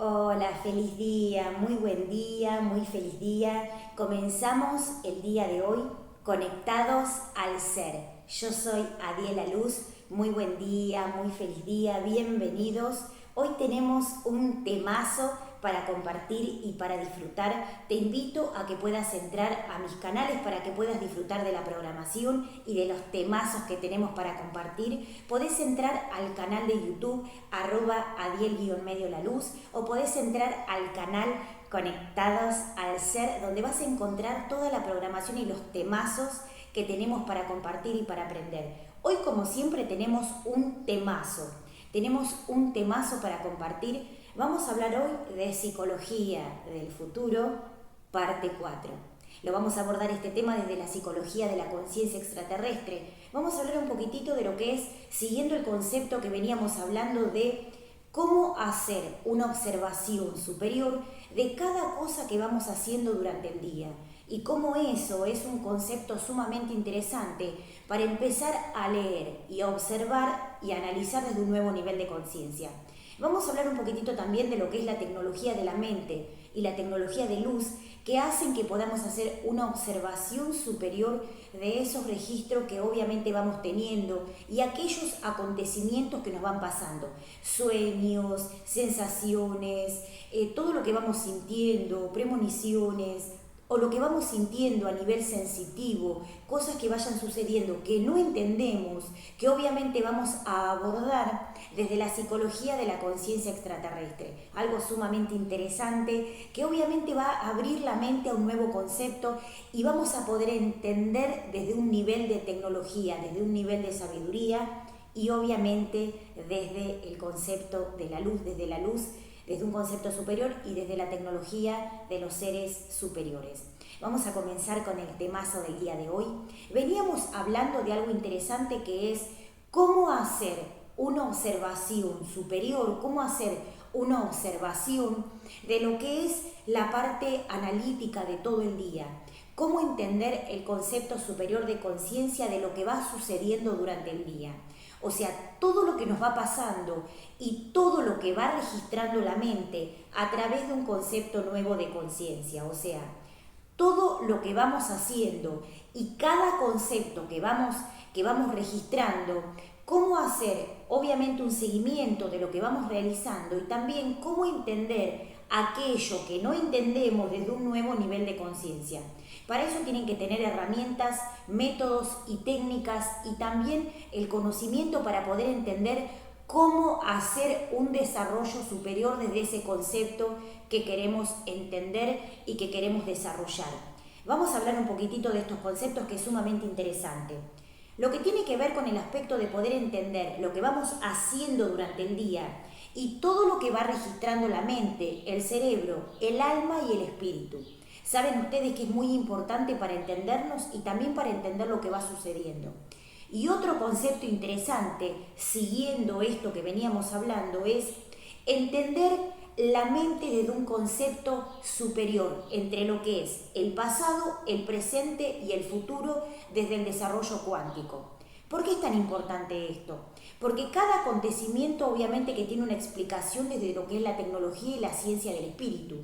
Hola, feliz día, muy feliz día. Comenzamos el día de hoy conectados al ser. Yo soy Adiela Luz, muy buen día, muy feliz día, bienvenidos. Hoy tenemos un temazo para compartir y para disfrutar. Te invito a que puedas entrar a mis canales para que puedas disfrutar de la programación y de los temazos que tenemos para compartir. Podés entrar al canal de YouTube @adiel_medio_la_luz o podés entrar al canal Conectados al Ser, donde vas a encontrar toda la programación y los temazos que tenemos para compartir y para aprender. Hoy, como siempre, tenemos un temazo. Tenemos un temazo para compartir. Vamos a hablar hoy de psicología del futuro, parte 4. Lo vamos a abordar este tema desde la psicología de la conciencia extraterrestre. Vamos a hablar un poquitito de lo que es, siguiendo el concepto que veníamos hablando de cómo hacer una observación superior de cada cosa que vamos haciendo durante el día. Y cómo eso es un concepto sumamente interesante para empezar a leer y a observar y a analizar desde un nuevo nivel de conciencia. Vamos a hablar un poquitito también de lo que es la tecnología de la mente y la tecnología de luz que hacen que podamos hacer una observación superior de esos registros que obviamente vamos teniendo y aquellos acontecimientos que nos van pasando, sueños, sensaciones, todo lo que vamos sintiendo, premoniciones, o lo que vamos sintiendo a nivel sensitivo, cosas que vayan sucediendo que no entendemos, que obviamente vamos a abordar desde la psicología de la conciencia extraterrestre. Algo sumamente interesante que obviamente va a abrir la mente a un nuevo concepto y vamos a poder entender desde un nivel de tecnología, desde un nivel de sabiduría y obviamente desde el concepto de la luz, desde un concepto superior y desde la tecnología de los seres superiores. Vamos a comenzar con el temazo del día de hoy. Veníamos hablando de algo interesante que es cómo hacer una observación superior, cómo hacer una observación de lo que es la parte analítica de todo el día. Cómo entender el concepto superior de conciencia de lo que va sucediendo durante el día. O sea, todo lo que nos va pasando y todo lo que va registrando la mente a través de un concepto nuevo de conciencia. O sea, todo lo que vamos haciendo y cada concepto que vamos registrando, cómo hacer obviamente un seguimiento de lo que vamos realizando y también cómo entender aquello que no entendemos desde un nuevo nivel de conciencia. Para eso tienen que tener herramientas, métodos y técnicas y también el conocimiento para poder entender cómo hacer un desarrollo superior desde ese concepto que queremos entender y que queremos desarrollar. Vamos a hablar un poquitito de estos conceptos que es sumamente interesante. Lo que tiene que ver con el aspecto de poder entender lo que vamos haciendo durante el día y todo lo que va registrando la mente, el cerebro, el alma y el espíritu. Saben ustedes que es muy importante para entendernos y también para entender lo que va sucediendo. Y otro concepto interesante, siguiendo esto que veníamos hablando, es entender la mente desde un concepto superior entre lo que es el pasado, el presente y el futuro desde el desarrollo cuántico. ¿Por qué es tan importante esto? Porque cada acontecimiento obviamente que tiene una explicación desde lo que es la tecnología y la ciencia del espíritu.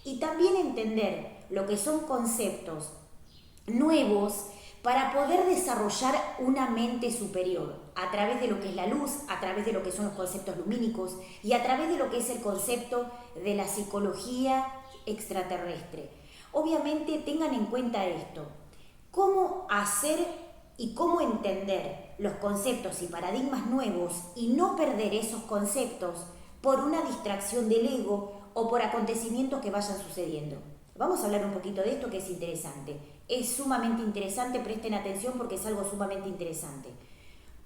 Y también entender lo que son conceptos nuevos para poder desarrollar una mente superior a través de lo que es la luz, a través de lo que son los conceptos lumínicos y a través de lo que es el concepto de la psicología extraterrestre. Obviamente tengan en cuenta esto, cómo hacer y cómo entender los conceptos y paradigmas nuevos y no perder esos conceptos por una distracción del ego o por acontecimientos que vayan sucediendo. Vamos a hablar un poquito de esto que es interesante. Es sumamente interesante, presten atención porque es algo sumamente interesante.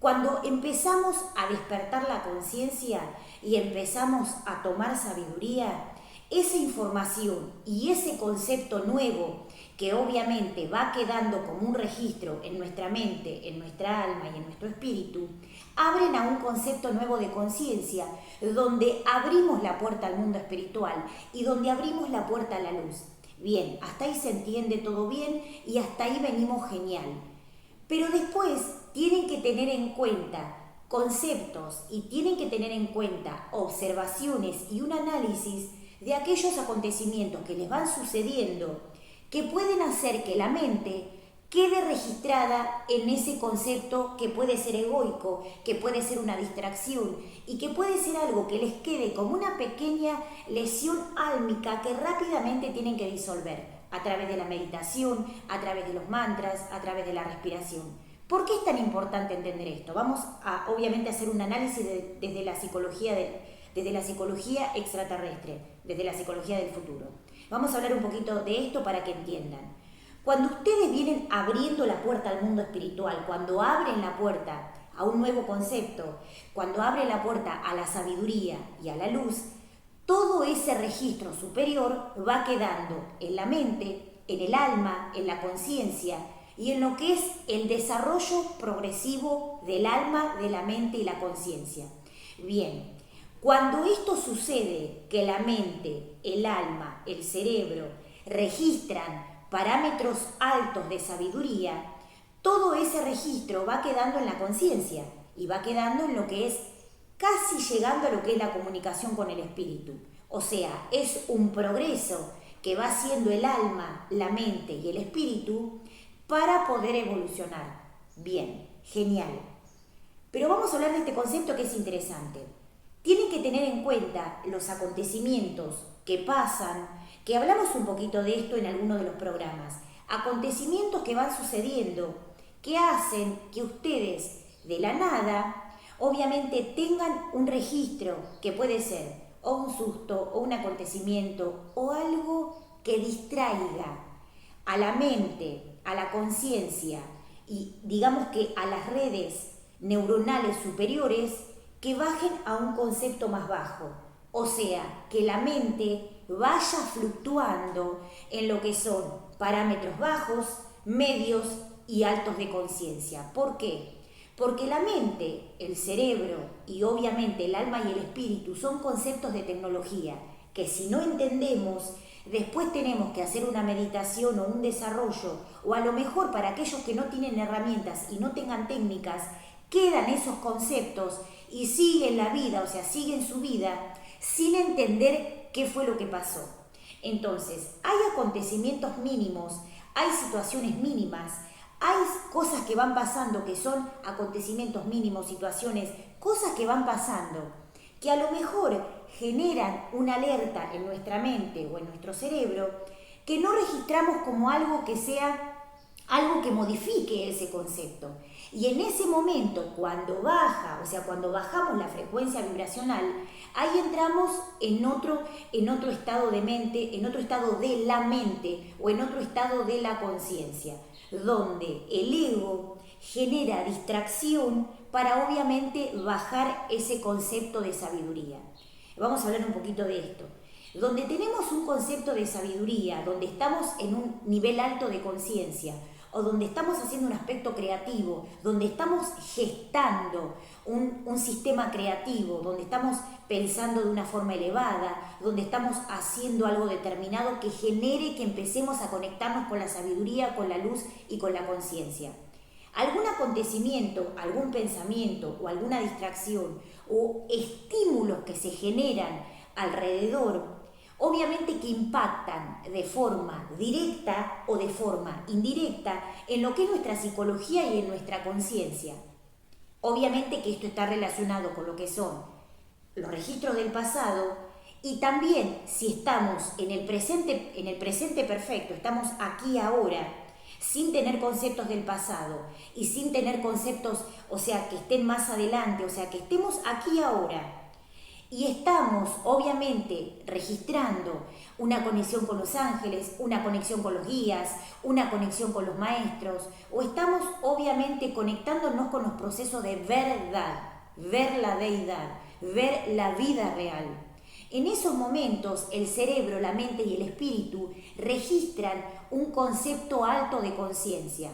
Cuando empezamos a despertar la conciencia y empezamos a tomar sabiduría, esa información y ese concepto nuevo que obviamente va quedando como un registro en nuestra mente, en nuestra alma y en nuestro espíritu, abren a un concepto nuevo de conciencia, donde abrimos la puerta al mundo espiritual y donde abrimos la puerta a la luz. Bien, hasta ahí se entiende todo bien y hasta ahí venimos genial. Pero después tienen que tener en cuenta conceptos y tienen que tener en cuenta observaciones y un análisis de aquellos acontecimientos que les van sucediendo que pueden hacer que la mente quede registrada en ese concepto que puede ser egoico, que puede ser una distracción y que puede ser algo que les quede como una pequeña lesión álmica que rápidamente tienen que disolver a través de la meditación, a través de los mantras, a través de la respiración. ¿Por qué es tan importante entender esto? Vamos a obviamente hacer un análisis desde la psicología extraterrestre, desde la psicología del futuro. Vamos a hablar un poquito de esto para que entiendan. Cuando ustedes vienen abriendo la puerta al mundo espiritual, cuando abren la puerta a un nuevo concepto, cuando abren la puerta a la sabiduría y a la luz, todo ese registro superior va quedando en la mente, en el alma, en la conciencia y en lo que es el desarrollo progresivo del alma, de la mente y la conciencia. Bien, cuando esto sucede, que la mente, el alma, el cerebro registran parámetros altos de sabiduría, todo ese registro va quedando en la conciencia y va quedando en lo que es casi llegando a lo que es la comunicación con el espíritu. O sea, es un progreso que va haciendo el alma, la mente y el espíritu para poder evolucionar. Bien, genial. Pero vamos a hablar de este concepto que es interesante. Tienen que tener en cuenta los acontecimientos que pasan, que hablamos un poquito de esto en alguno de los programas, acontecimientos que van sucediendo, que hacen que ustedes de la nada, obviamente tengan un registro que puede ser o un susto o un acontecimiento o algo que distraiga a la mente, a la conciencia y digamos que a las redes neuronales superiores que bajen a un concepto más bajo. O sea, que la mente vaya fluctuando en lo que son parámetros bajos, medios y altos de conciencia. ¿Por qué? Porque la mente, el cerebro y obviamente el alma y el espíritu son conceptos de tecnología que si no entendemos, después tenemos que hacer una meditación o un desarrollo, o a lo mejor para aquellos que no tienen herramientas y no tengan técnicas, quedan esos conceptos y siguen la vida, o sea, siguen su vida sin entender qué fue lo que pasó. Entonces, hay acontecimientos mínimos, hay situaciones mínimas, hay cosas que van pasando que son acontecimientos mínimos, situaciones, cosas que van pasando, que a lo mejor generan una alerta en nuestra mente o en nuestro cerebro que no registramos como algo que sea algo que modifique ese concepto. Y en ese momento, cuando baja, o sea, cuando bajamos la frecuencia vibracional, ahí entramos en otro estado de mente, en otro estado de la mente o en otro estado de la conciencia, donde el ego genera distracción para obviamente bajar ese concepto de sabiduría. Vamos a hablar un poquito de esto. Donde tenemos un concepto de sabiduría, donde estamos en un nivel alto de conciencia, o donde estamos haciendo un aspecto creativo, donde estamos gestando un sistema creativo, donde estamos pensando de una forma elevada, donde estamos haciendo algo determinado que genere que empecemos a conectarnos con la sabiduría, con la luz y con la conciencia. Algún acontecimiento, algún pensamiento o alguna distracción o estímulos que se generan alrededor, obviamente que impactan de forma directa o de forma indirecta en lo que es nuestra psicología y en nuestra conciencia. Obviamente que esto está relacionado con lo que son los registros del pasado y también si estamos en el presente perfecto, estamos aquí ahora, sin tener conceptos del pasado y sin tener conceptos, o sea, que estén más adelante, o sea, que estemos aquí ahora. Y estamos, obviamente, registrando una conexión con los ángeles, una conexión con los guías, una conexión con los maestros, o estamos, obviamente, conectándonos con los procesos de verdad, ver la deidad, ver la vida real. En esos momentos, el cerebro, la mente y el espíritu registran un concepto alto de conciencia,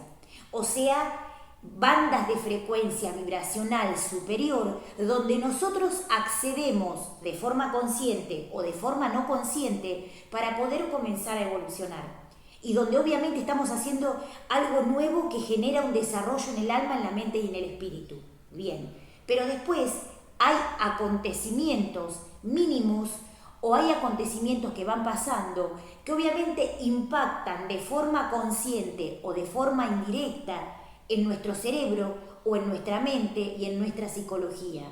o sea, bandas de frecuencia vibracional superior donde nosotros accedemos de forma consciente o de forma no consciente para poder comenzar a evolucionar y donde obviamente estamos haciendo algo nuevo que genera un desarrollo en el alma, en la mente y en el espíritu. Bien, pero después hay acontecimientos mínimos o hay acontecimientos que van pasando que obviamente impactan de forma consciente o de forma indirecta en nuestro cerebro o en nuestra mente y en nuestra psicología,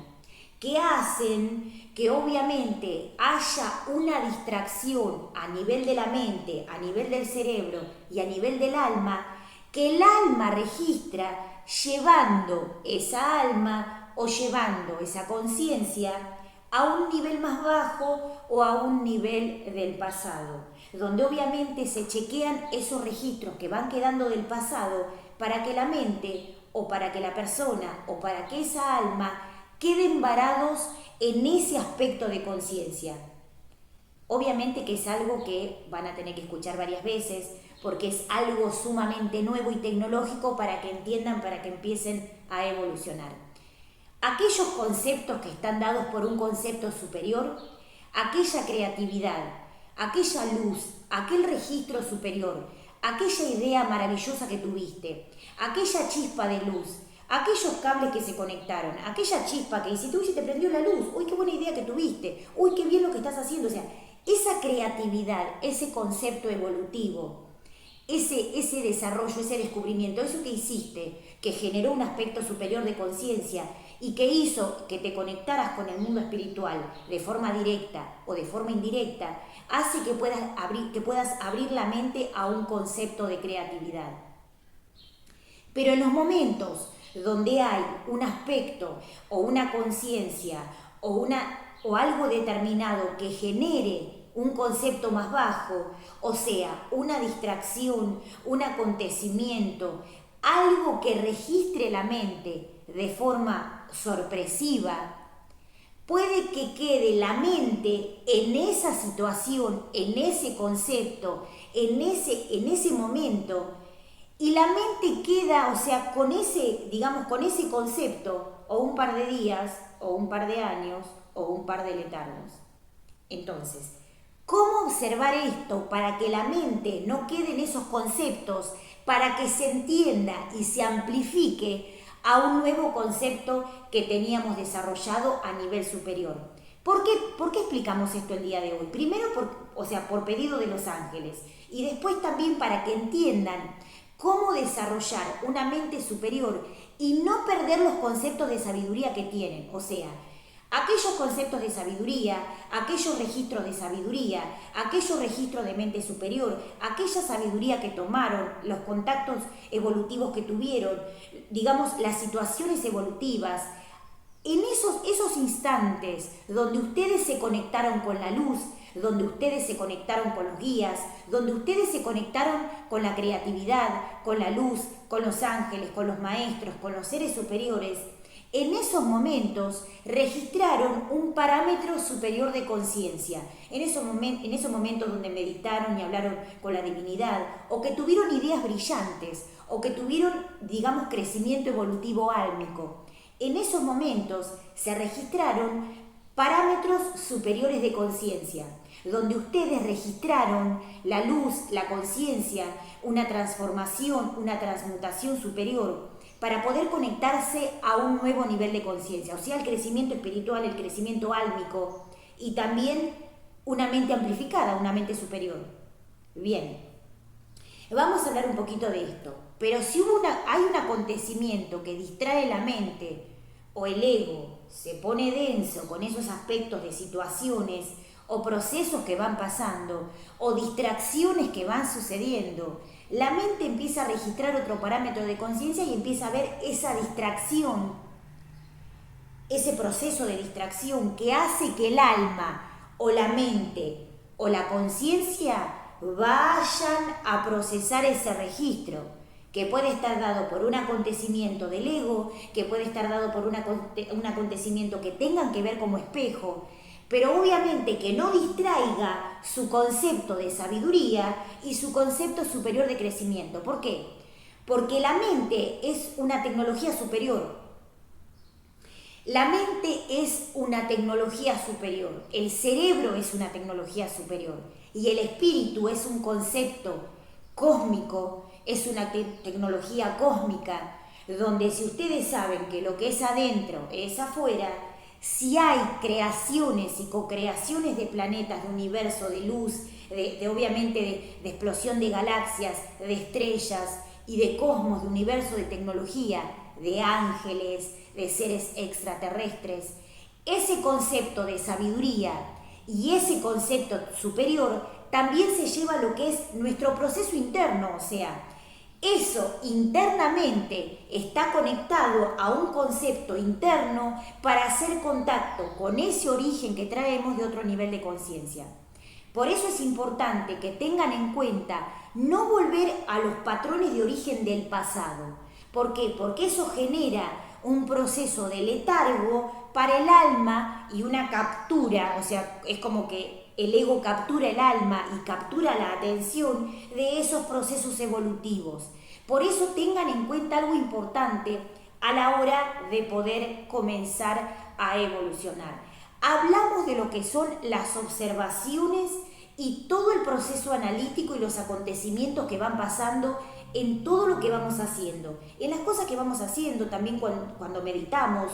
que hacen que obviamente haya una distracción a nivel de la mente, a nivel del cerebro y a nivel del alma, que el alma registra llevando esa alma o llevando esa conciencia a un nivel más bajo o a un nivel del pasado, donde obviamente se chequean esos registros que van quedando del pasado para que la mente o para que la persona o para que esa alma queden varados en ese aspecto de conciencia. Obviamente que es algo que van a tener que escuchar varias veces porque es algo sumamente nuevo y tecnológico para que entiendan, para que empiecen a evolucionar. Aquellos conceptos que están dados por un concepto superior, aquella creatividad, aquella luz, aquel registro superior, aquella idea maravillosa que tuviste, aquella chispa de luz, aquellos cables que se conectaron, aquella chispa que hiciste, uy, se te prendió la luz, uy, qué buena idea que tuviste, uy, qué bien lo que estás haciendo, o sea, esa creatividad, ese concepto evolutivo, ese desarrollo, ese descubrimiento, eso que hiciste, que generó un aspecto superior de conciencia y que hizo que te conectaras con el mundo espiritual de forma directa o de forma indirecta, hace que puedas abrir la mente a un concepto de creatividad. Pero en los momentos donde hay un aspecto o una conciencia o algo determinado que genere un concepto más bajo, o sea, una distracción, un acontecimiento, algo que registre la mente de forma sorpresiva, puede que quede la mente en esa situación, en ese concepto, en ese momento, y la mente queda, o sea, con ese concepto, o un par de días, o un par de años, o un par de letargos. Entonces, ¿cómo observar esto para que la mente no quede en esos conceptos, para que se entienda y se amplifique a un nuevo concepto que teníamos desarrollado a nivel superior? ¿Por qué explicamos esto el día de hoy? Primero, por pedido de los ángeles, y después también para que entiendan cómo desarrollar una mente superior y no perder los conceptos de sabiduría que tienen, o sea, aquellos conceptos de sabiduría, aquellos registros de sabiduría, aquellos registros de mente superior, aquella sabiduría que tomaron, los contactos evolutivos que tuvieron, digamos, las situaciones evolutivas, en esos instantes donde ustedes se conectaron con la luz, donde ustedes se conectaron con los guías, donde ustedes se conectaron con la creatividad, con la luz, con los ángeles, con los maestros, con los seres superiores, en esos momentos registraron un parámetro superior de conciencia. En esos momentos donde meditaron y hablaron con la divinidad, o que tuvieron ideas brillantes, o que tuvieron, digamos, crecimiento evolutivo álmico. En esos momentos se registraron parámetros superiores de conciencia, donde ustedes registraron la luz, la conciencia, una transformación, una transmutación superior, para poder conectarse a un nuevo nivel de conciencia, o sea, el crecimiento espiritual, el crecimiento álmico y también una mente amplificada, una mente superior. Bien, vamos a hablar un poquito de esto, pero si hay un acontecimiento que distrae la mente o el ego se pone denso con esos aspectos de situaciones o procesos que van pasando o distracciones que van sucediendo, la mente empieza a registrar otro parámetro de conciencia y empieza a ver esa distracción, ese proceso de distracción que hace que el alma o la mente o la conciencia vayan a procesar ese registro, que puede estar dado por un acontecimiento del ego, que puede estar dado por un acontecimiento que tengan que ver como espejo, pero obviamente que no distraiga su concepto de sabiduría y su concepto superior de crecimiento. ¿Por qué? Porque la mente es una tecnología superior. La mente es una tecnología superior, el cerebro es una tecnología superior y el espíritu es un concepto cósmico, es una tecnología cósmica, donde si ustedes saben que lo que es adentro es afuera, si hay creaciones y co-creaciones de planetas, de universo, de luz, obviamente de explosión de galaxias, de estrellas y de cosmos, de universo, de tecnología, de ángeles, de seres extraterrestres, ese concepto de sabiduría y ese concepto superior también se lleva a lo que es nuestro proceso interno, o sea, eso internamente está conectado a un concepto interno para hacer contacto con ese origen que traemos de otro nivel de conciencia. Por eso es importante que tengan en cuenta no volver a los patrones de origen del pasado. ¿Por qué? Porque eso genera un proceso de letargo para el alma y una captura, o sea, es como que el ego captura el alma y captura la atención de esos procesos evolutivos. Por eso tengan en cuenta algo importante a la hora de poder comenzar a evolucionar. Hablamos de lo que son las observaciones y todo el proceso analítico y los acontecimientos que van pasando en todo lo que vamos haciendo, en las cosas que vamos haciendo también cuando meditamos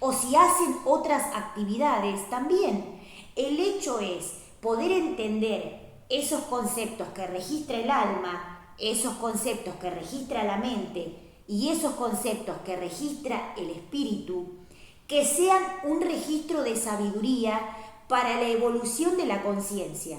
o si hacen otras actividades también. El hecho es poder entender esos conceptos que registra el alma, esos conceptos que registra la mente y esos conceptos que registra el espíritu, que sean un registro de sabiduría para la evolución de la conciencia.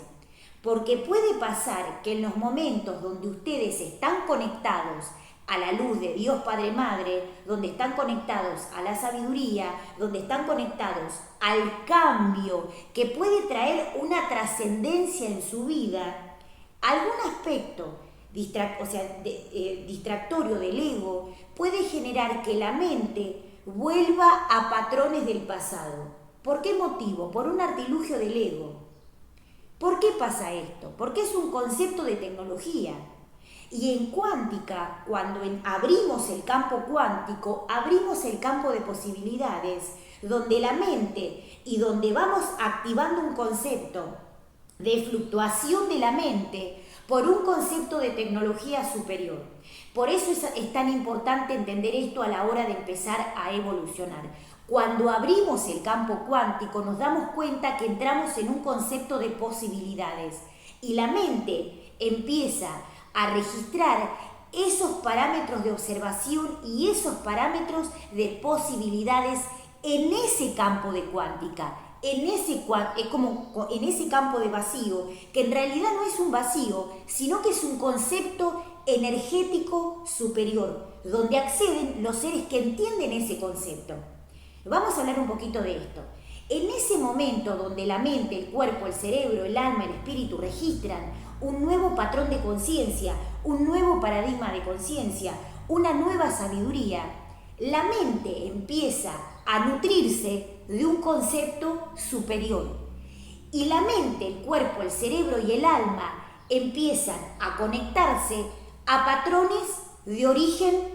Porque puede pasar que en los momentos donde ustedes están conectados a la luz de Dios Padre Madre, donde están conectados a la sabiduría, donde están conectados al cambio que puede traer una trascendencia en su vida, algún aspecto distractorio del ego puede generar que la mente vuelva a patrones del pasado. ¿Por qué motivo? Por un artilugio del ego. ¿Por qué pasa esto? Porque es un concepto de tecnología. Y en cuántica, cuando abrimos el campo cuántico, abrimos el campo de posibilidades, donde la mente y donde vamos activando un concepto de fluctuación de la mente por un concepto de tecnología superior. Por eso es tan importante entender esto a la hora de empezar a evolucionar. Cuando abrimos el campo cuántico nos damos cuenta que entramos en un concepto de posibilidades y la mente empieza a registrar esos parámetros de observación y esos parámetros de posibilidades en ese campo de cuántica, en ese campo de vacío, que en realidad no es un vacío, sino que es un concepto energético superior, donde acceden los seres que entienden ese concepto. Vamos a hablar un poquito de esto. En ese momento donde la mente, el cuerpo, el cerebro, el alma, el espíritu registran un nuevo patrón de conciencia, un nuevo paradigma de conciencia, una nueva sabiduría, la mente empieza a nutrirse de un concepto superior. Y la mente, el cuerpo, el cerebro y el alma empiezan a conectarse a patrones de origen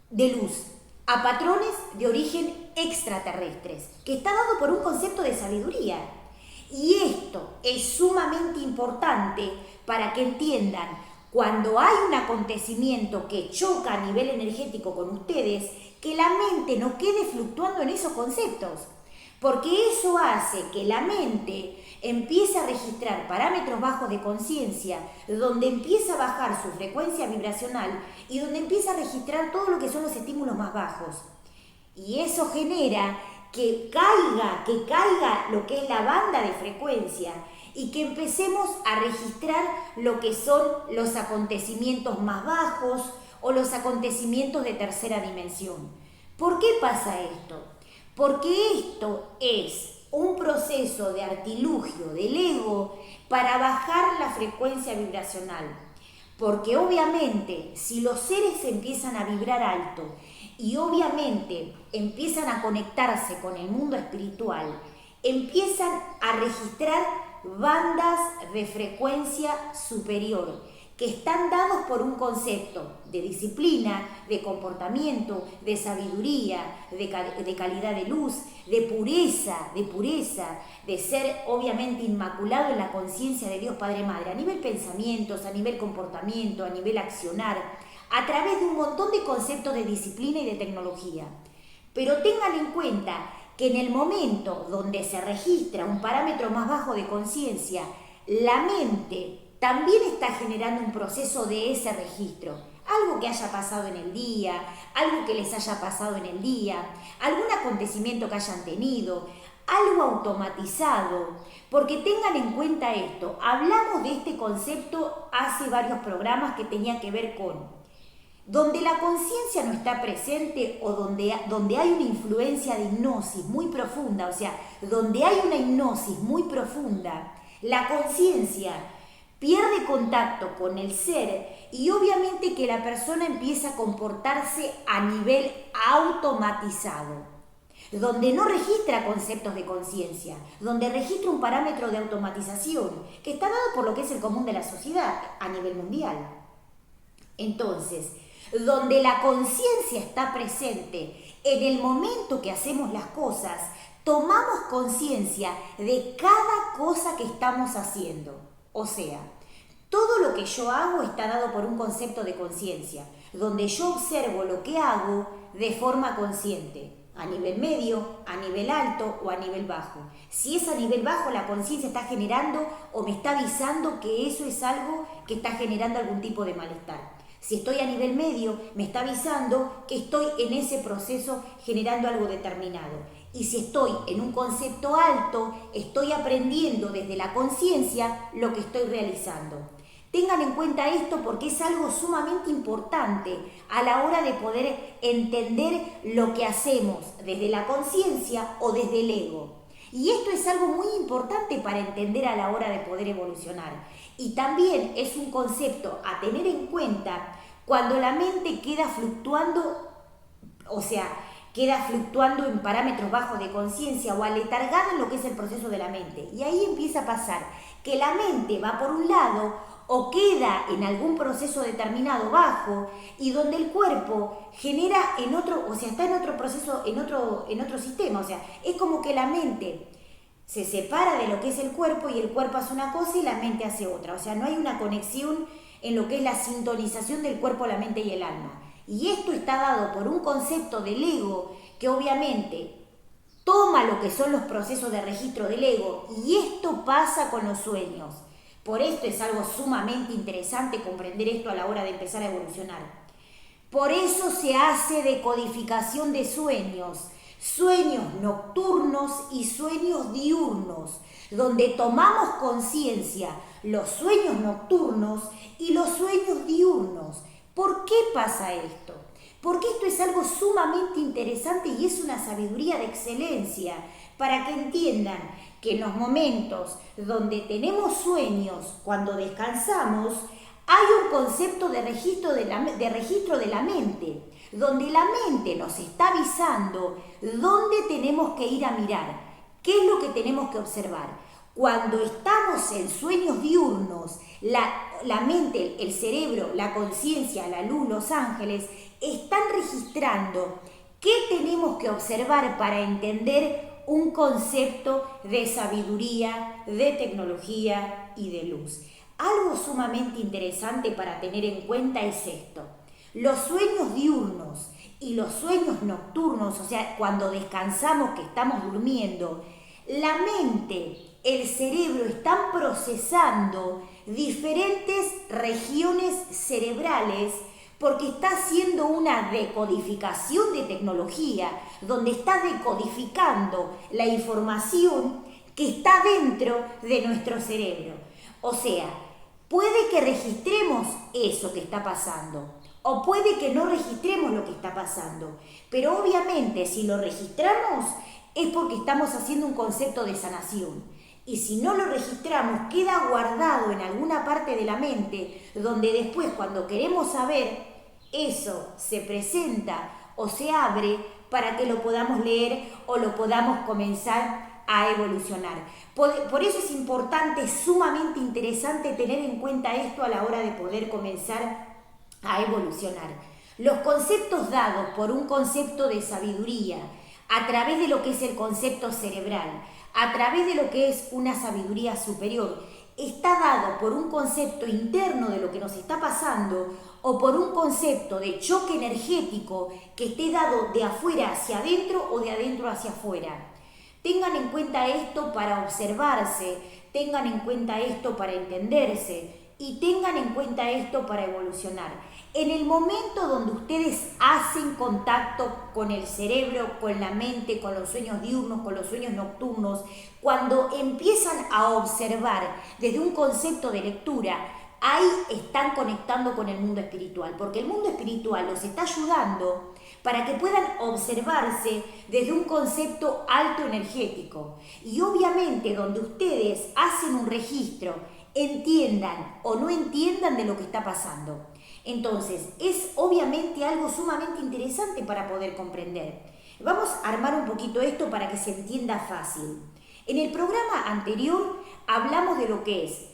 de luz, a patrones de origen extraterrestres, que está dado por un concepto de sabiduría. Y esto es sumamente importante para que entiendan, cuando hay un acontecimiento que choca a nivel energético con ustedes, que la mente no quede fluctuando en esos conceptos, porque eso hace que la mente empiece a registrar parámetros bajos de conciencia, donde empieza a bajar su frecuencia vibracional y donde empieza a registrar todo lo que son los estímulos más bajos. Y eso genera que caiga lo que es la banda de frecuencia y que empecemos a registrar lo que son los acontecimientos más bajos o los acontecimientos de tercera dimensión. ¿Por qué pasa esto? Porque esto es un proceso de artilugio del ego para bajar la frecuencia vibracional. Porque obviamente si los seres empiezan a vibrar alto y obviamente empiezan a conectarse con el mundo espiritual, empiezan a registrar bandas de frecuencia superior que están dados por un concepto de disciplina, de comportamiento, de sabiduría, de calidad de luz, de pureza, de ser obviamente inmaculado en la conciencia de Dios Padre Madre, a nivel pensamientos, a nivel comportamiento, a nivel accionar, a través de un montón de conceptos de disciplina y de tecnología. Pero tengan en cuenta que en el momento donde se registra un parámetro más bajo de conciencia, la mente también está generando un proceso de ese registro. Algo que haya pasado en el día, algo que les haya pasado en el día, algún acontecimiento que hayan tenido, algo automatizado. Porque tengan en cuenta esto, hablamos de este concepto hace varios programas que tenía que ver con donde la conciencia no está presente o donde hay una influencia de hipnosis muy profunda, o sea, donde hay una hipnosis muy profunda, la conciencia pierde contacto con el ser y obviamente que la persona empieza a comportarse a nivel automatizado, donde no registra conceptos de conciencia, donde registra un parámetro de automatización que está dado por lo que es el común de la sociedad a nivel mundial. Entonces, donde la conciencia está presente, en el momento que hacemos las cosas, tomamos conciencia de cada cosa que estamos haciendo. O sea, todo lo que yo hago está dado por un concepto de conciencia, donde yo observo lo que hago de forma consciente, a nivel medio, a nivel alto o a nivel bajo. Si es a nivel bajo, la conciencia está generando o me está avisando que eso es algo que está generando algún tipo de malestar. Si estoy a nivel medio, me está avisando que estoy en ese proceso generando algo determinado. Y si estoy en un concepto alto, estoy aprendiendo desde la conciencia lo que estoy realizando. Tengan en cuenta esto porque es algo sumamente importante a la hora de poder entender lo que hacemos desde la conciencia o desde el ego. Y esto es algo muy importante para entender a la hora de poder evolucionar. Y también es un concepto a tener en cuenta cuando la mente queda fluctuando, o sea, queda fluctuando en parámetros bajos de conciencia o aletargada en lo que es el proceso de la mente. Y ahí empieza a pasar que la mente va por un lado o queda en algún proceso determinado bajo y donde el cuerpo genera en otro, o sea, está en otro proceso, en otro sistema. O sea, es como que la mente se separa de lo que es el cuerpo y el cuerpo hace una cosa y la mente hace otra. O sea, no hay una conexión en lo que es la sintonización del cuerpo, la mente y el alma. Y esto está dado por un concepto del ego que obviamente toma lo que son los procesos de registro del ego y esto pasa con los sueños. Por esto es algo sumamente interesante comprender esto a la hora de empezar a evolucionar. Por eso se hace decodificación de sueños. Sueños nocturnos y sueños diurnos, donde tomamos conciencia los sueños nocturnos y los sueños diurnos. ¿Por qué pasa esto? Porque esto es algo sumamente interesante y es una sabiduría de excelencia para que entiendan que en los momentos donde tenemos sueños, cuando descansamos, hay un concepto de registro de la mente, donde la mente nos está avisando dónde tenemos que ir a mirar, qué es lo que tenemos que observar. Cuando estamos en sueños diurnos, la mente, el cerebro, la conciencia, la luz, los ángeles, están registrando qué tenemos que observar para entender un concepto de sabiduría, de tecnología y de luz. Algo sumamente interesante para tener en cuenta es esto. Los sueños diurnos y los sueños nocturnos, o sea, cuando descansamos, que estamos durmiendo, la mente, el cerebro están procesando diferentes regiones cerebrales porque está haciendo una decodificación de tecnología, donde está decodificando la información que está dentro de nuestro cerebro. O sea, puede que registremos eso que está pasando, o puede que no registremos lo que está pasando, pero obviamente si lo registramos es porque estamos haciendo un concepto de sanación. Y si no lo registramos, queda guardado en alguna parte de la mente, donde después cuando queremos saber, eso se presenta o se abre para que lo podamos leer o lo podamos comenzar a evolucionar. Por eso es importante, sumamente interesante tener en cuenta esto a la hora de poder comenzar a evolucionar. Los conceptos dados por un concepto de sabiduría, a través de lo que es el concepto cerebral, a través de lo que es una sabiduría superior, está dado por un concepto interno de lo que nos está pasando o por un concepto de choque energético que esté dado de afuera hacia adentro o de adentro hacia afuera. Tengan en cuenta esto para observarse, tengan en cuenta esto para entenderse y tengan en cuenta esto para evolucionar. En el momento donde ustedes hacen contacto con el cerebro, con la mente, con los sueños diurnos, con los sueños nocturnos, cuando empiezan a observar desde un concepto de lectura, ahí están conectando con el mundo espiritual, porque el mundo espiritual los está ayudando para que puedan observarse desde un concepto alto energético. Y obviamente donde ustedes hacen un registro, entiendan o no entiendan de lo que está pasando. Entonces, es obviamente algo sumamente interesante para poder comprender. Vamos a armar un poquito esto para que se entienda fácil. En el programa anterior hablamos de lo que es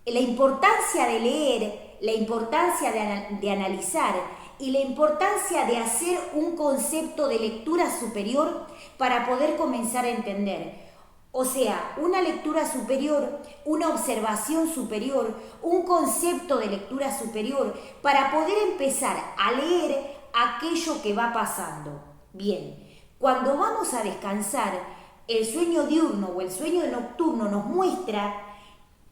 la importancia de leer, la importancia de analizar y la importancia de hacer un concepto de lectura superior para poder comenzar a entender. O sea, una lectura superior, una observación superior, un concepto de lectura superior para poder empezar a leer aquello que va pasando. Bien, cuando vamos a descansar, el sueño diurno o el sueño nocturno nos muestra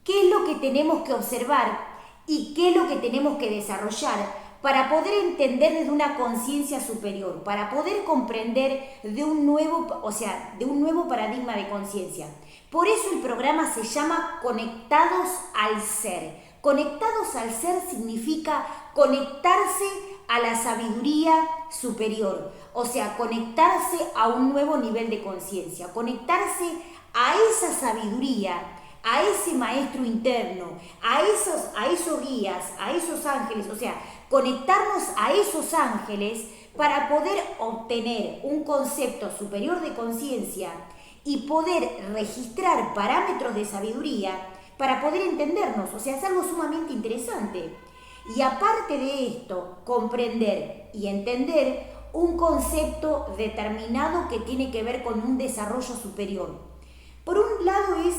qué es lo que tenemos que observar y qué es lo que tenemos que desarrollar para poder entender desde una conciencia superior, para poder comprender de un nuevo paradigma de conciencia. Por eso el programa se llama Conectados al Ser. Conectados al Ser significa conectarse a la sabiduría superior, o sea, conectarse a un nuevo nivel de conciencia, conectarse a esa sabiduría, a ese maestro interno, a esos guías, a esos ángeles, o sea, conectarnos a esos ángeles para poder obtener un concepto superior de conciencia y poder registrar parámetros de sabiduría para poder entendernos, o sea, es algo sumamente interesante. Y aparte de esto, comprender y entender un concepto determinado que tiene que ver con un desarrollo superior. Por un lado es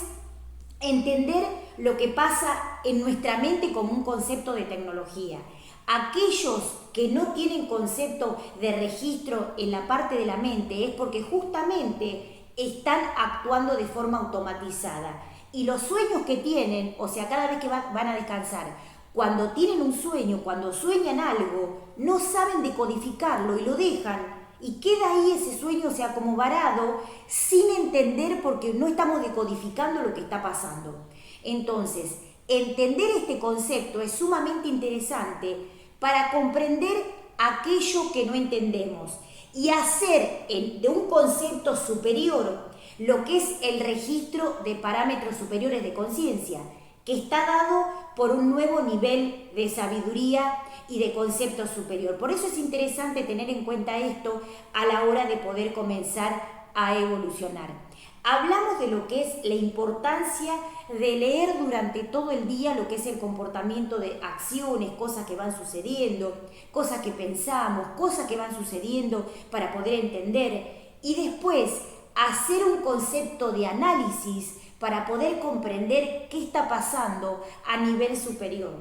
entender lo que pasa en nuestra mente como un concepto de tecnología. Aquellos que no tienen concepto de registro en la parte de la mente es porque justamente están actuando de forma automatizada. Y los sueños que tienen, o sea, cada vez que van a descansar, cuando tienen un sueño, cuando sueñan algo, no saben decodificarlo y lo dejan. Y queda ahí ese sueño, o sea, como varado, sin entender porque no estamos decodificando lo que está pasando. Entonces, entender este concepto es sumamente interesante para comprender aquello que no entendemos y hacer de un concepto superior lo que es el registro de parámetros superiores de conciencia, que está dado por un nuevo nivel de sabiduría y de concepto superior. Por eso es interesante tener en cuenta esto a la hora de poder comenzar a evolucionar. Hablamos de lo que es la importancia de leer durante todo el día lo que es el comportamiento de acciones, cosas que van sucediendo, cosas que pensamos, cosas que van sucediendo para poder entender y después hacer un concepto de análisis para poder comprender qué está pasando a nivel superior.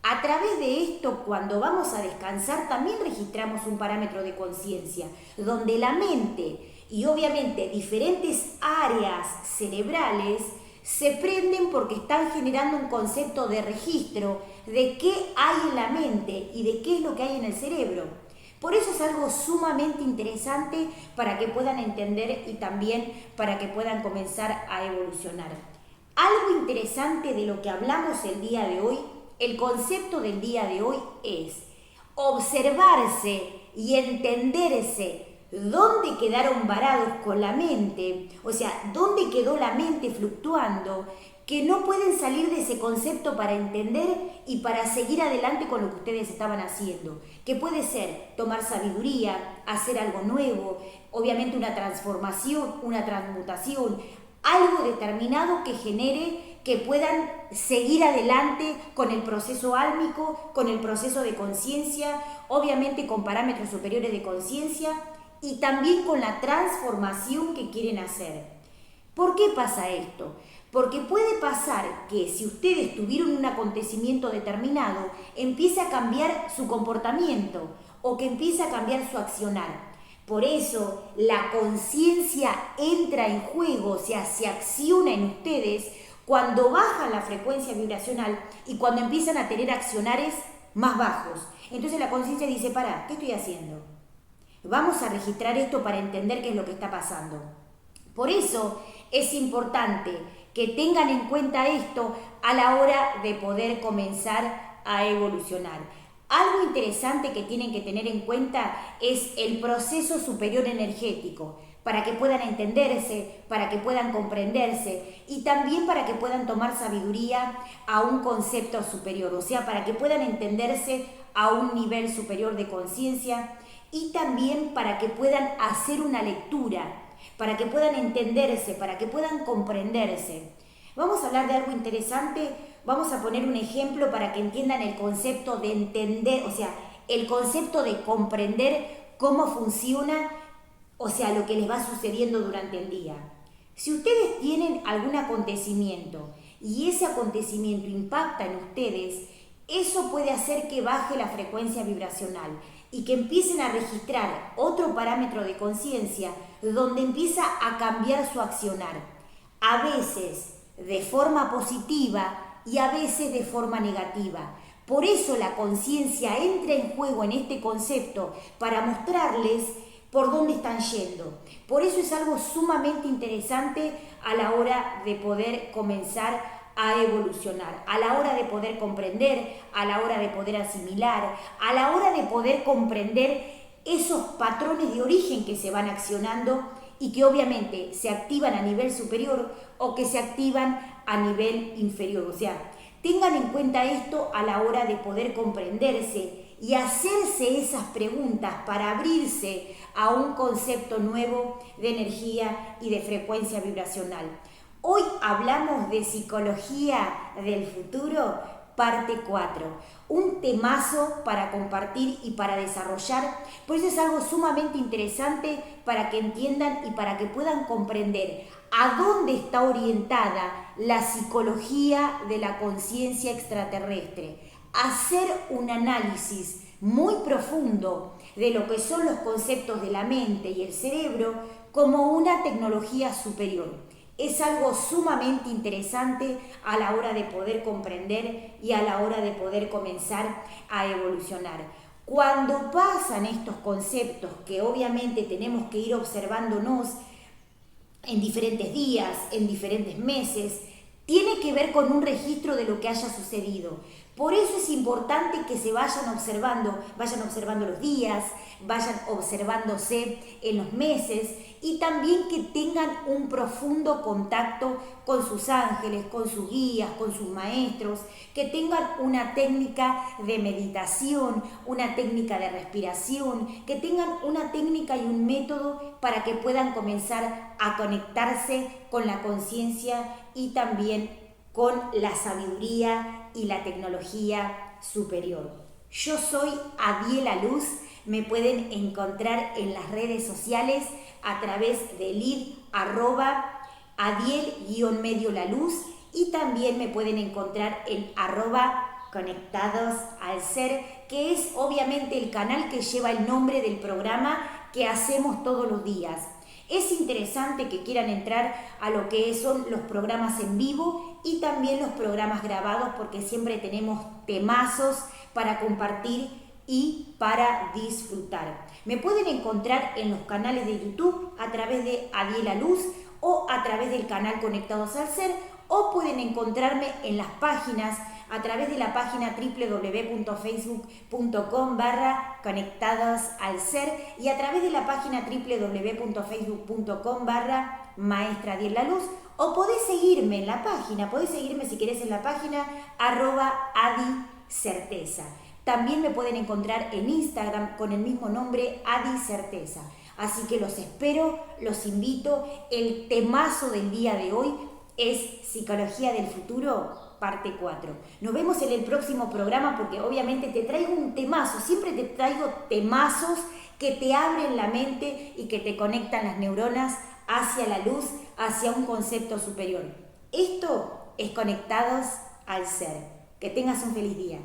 A través de esto, cuando vamos a descansar, también registramos un parámetro de conciencia, donde la mente y obviamente diferentes áreas cerebrales se prenden porque están generando un concepto de registro de qué hay en la mente y de qué es lo que hay en el cerebro. Por eso es algo sumamente interesante para que puedan entender y también para que puedan comenzar a evolucionar. Algo interesante de lo que hablamos el día de hoy, el concepto del día de hoy es observarse y entenderse dónde quedaron varados con la mente, o sea, dónde quedó la mente fluctuando, que no pueden salir de ese concepto para entender y para seguir adelante con lo que ustedes estaban haciendo, que puede ser tomar sabiduría, hacer algo nuevo, obviamente una transformación, una transmutación, algo determinado que genere que puedan seguir adelante con el proceso álmico, con el proceso de conciencia, obviamente con parámetros superiores de conciencia y también con la transformación que quieren hacer. ¿Por qué pasa esto? Porque puede pasar que si ustedes tuvieron un acontecimiento determinado, empiece a cambiar su comportamiento o que empiece a cambiar su accionar. Por eso la conciencia entra en juego, o sea, se acciona en ustedes cuando bajan la frecuencia vibracional y cuando empiezan a tener accionares más bajos. Entonces la conciencia dice, pará, ¿qué estoy haciendo? Vamos a registrar esto para entender qué es lo que está pasando. Por eso es importante que tengan en cuenta esto a la hora de poder comenzar a evolucionar. Algo interesante que tienen que tener en cuenta es el proceso superior energético, para que puedan entenderse, para que puedan comprenderse y también para que puedan tomar sabiduría a un concepto superior, o sea, para que puedan entenderse a un nivel superior de conciencia y también para que puedan hacer una lectura, para que puedan entenderse, para que puedan comprenderse. Vamos a hablar de algo interesante, vamos a poner un ejemplo para que entiendan el concepto de entender, o sea, el concepto de comprender cómo funciona, o sea, lo que les va sucediendo durante el día. Si ustedes tienen algún acontecimiento y ese acontecimiento impacta en ustedes, eso puede hacer que baje la frecuencia vibracional y que empiecen a registrar otro parámetro de conciencia donde empieza a cambiar su accionar. A veces de forma positiva y a veces de forma negativa. Por eso la conciencia entra en juego en este concepto para mostrarles por dónde están yendo. Por eso es algo sumamente interesante a la hora de poder comenzar a evolucionar, a la hora de poder comprender, a la hora de poder asimilar, a la hora de poder comprender esos patrones de origen que se van accionando y que obviamente se activan a nivel superior o que se activan a nivel inferior. O sea, tengan en cuenta esto a la hora de poder comprenderse y hacerse esas preguntas para abrirse a un concepto nuevo de energía y de frecuencia vibracional. Hoy hablamos de psicología del futuro, parte 4. Un temazo para compartir y para desarrollar. Por eso es algo sumamente interesante para que entiendan y para que puedan comprender a dónde está orientada la psicología de la conciencia extraterrestre. Hacer un análisis muy profundo de lo que son los conceptos de la mente y el cerebro como una tecnología superior. Es algo sumamente interesante a la hora de poder comprender y a la hora de poder comenzar a evolucionar. Cuando pasan estos conceptos, que obviamente tenemos que ir observándonos en diferentes días, en diferentes meses, tiene que ver con un registro de lo que haya sucedido. Por eso es importante que se vayan observando los días, vayan observándose en los meses y también que tengan un profundo contacto con sus ángeles, con sus guías, con sus maestros, que tengan una técnica de meditación, una técnica de respiración, que tengan una técnica y un método para que puedan comenzar a conectarse con la conciencia y también con la sabiduría y la tecnología superior. Yo soy Adiela Luz, me pueden encontrar en las redes sociales a través del @Adiel_la_luz y también me pueden encontrar en @conectados al ser, que es obviamente el canal que lleva el nombre del programa que hacemos todos los días. Es interesante que quieran entrar a lo que son los programas en vivo y también los programas grabados porque siempre tenemos temazos para compartir y para disfrutar. Me pueden encontrar en los canales de YouTube a través de Adiela Luz o a través del canal Conectados al Ser, o pueden encontrarme en las páginas a través de la página www.facebook.com/conectados al ser y a través de la página www.facebook.com/maestra Adiela Luz, o podés seguirme en la página, podés seguirme si querés en la página @adicerteza. También me pueden encontrar en Instagram con el mismo nombre, adicerteza. Así que los espero, los invito. El temazo del día de hoy es Psicología del Futuro, parte 4. Nos vemos en el próximo programa porque obviamente te traigo un temazo. Siempre te traigo temazos que te abren la mente y que te conectan las neuronas hacia la luz, hacia un concepto superior. Esto es Conectados al Ser. Que tengas un feliz día.